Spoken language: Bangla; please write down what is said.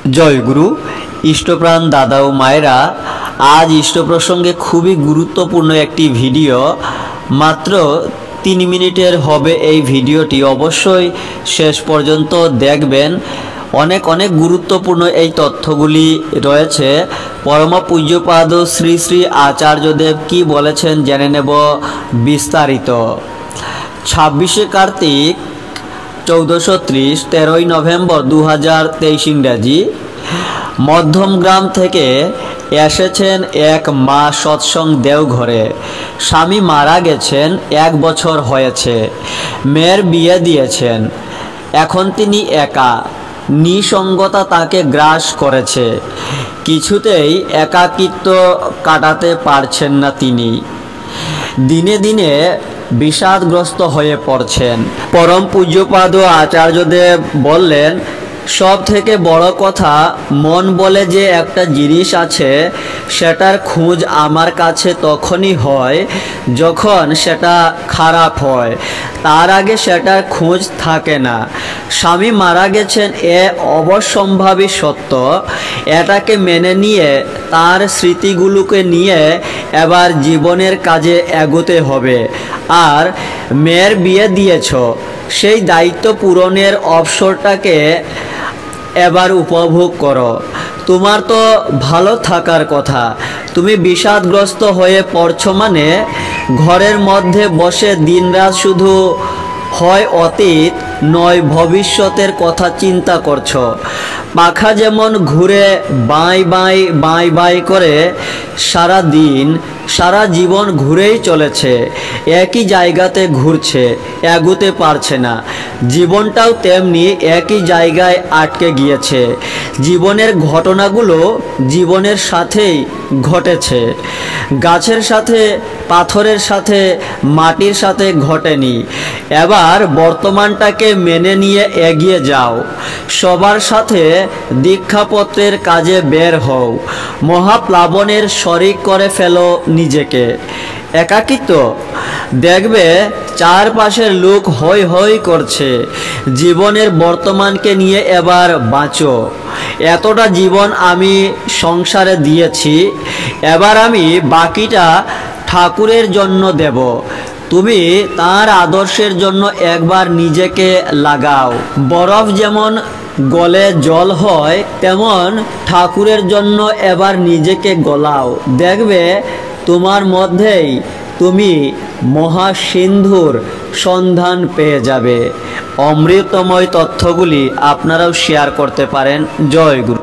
জয় গুরু। ইষ্টপ্রাণ দাদা ও মায়েরা, আজ ইষ্ট প্রসঙ্গে খুবই গুরুত্বপূর্ণ একটি ভিডিও, মাত্র 3 মিনিটের হবে এই ভিডিওটি। অবশ্যই শেষ পর্যন্ত দেখবেন। অনেক গুরুত্বপূর্ণ এই তথ্যগুলি রয়েছে। পরম পূজ্যপাদ শ্রী শ্রী আচার্যদেব কি বলেছেন জেনে নেব বিস্তারিত। 26শে কার্তিক 1430, 13ই নভেম্বর 2023 ইংরাজি। মধ্যমগ্রাম থেকে এসেছেন এক মা সৎসঙ্গ দেওঘরে। স্বামী মারা গেছেন, 1 বছর হয়েছে। মেয়ের বিয়ে দিয়েছেন। এখন তিনি একা। নিঃসঙ্গতা তাকে গ্রাস করেছে। কিছুতেই একাকিত্ব কাটাতে পারছেন না তিনি। দিনে দিনে বিষাদগ্রস্ত হয়ে পড়ছেন। পরম পূজ্যপাদ আচার্যদেব বললেন, সব থেকে বড় কথা, মন বলে যে একটা জিনিস আছে, সেটার খোঁজ আমার কাছে তখনই হয় যখন সেটা খারাপ হয়, তার আগে সেটার খোঁজ থাকে না। স্বামী মারা গেছেন এ অবশ্যম্ভাবী সত্য। এটাকে মেনে নিয়ে তার স্মৃতিগুলোকে নিয়ে এবার জীবনের কাজে এগোতে হবে। আর মেয়ের বিয়ে দিয়েছ, সেই দায়িত্ব পূরণের অবসরটাকে এবার উপভোগ করো। তোমার তো ভালো থাকার কথা, তুমি বিষাদগ্রস্ত হয়ে পড়ছো মানে ঘরের মধ্যে বসে দিনরাত শুধু হয় অতীত নয় ভবিষ্যতের কথা চিন্তা করছো। পাখা যেমন ঘুরে বাই বাই বাই বাই করে সারা দিন সারা জীবন ঘুরেই চলেছে, একই জায়গাতে ঘুরছে, এগোতে পারছে না। জীবনটাও তেমনি একই জায়গায় আটকে গিয়েছে। জীবনের ঘটনাগুলো জীবনের সাথেই ঘটেছে। গাছের সাথে, পাথরের সাথে, মাটির সাথে ঘটেনি। এবার বর্তমানটাকে মেনে নিয়ে এগিয়ে যাও। সবার সাথে দীক্ষাপত্রের কাজে বের হও। মহাপ্লাবনের শরিক করে ফেলো নিজেকে। একাকিত্ব দেখবে চারপাশের লোক হই হই করছে। জীবনের বর্তমানকে নিয়ে এবার বাঁচো। এতটা জীবন আমি সংসারে দিয়েছি, এবার আমি বাকিটা ঠাকুরের জন্য দেব। তুমি তার আদর্শের জন্য একবার নিজেকে লাগাও। বরফ যেমন গলে জল হয়, তেমন ঠাকুরের জন্য এবার নিজেকে গলাও। দেখবে তোমার মধ্যেই তুমি মহাসিন্ধুর সন্ধান পেয়ে যাবে। অমৃতময় তথ্যগুলি আপনারাও শেয়ার করতে পারেন। জয় গুরু।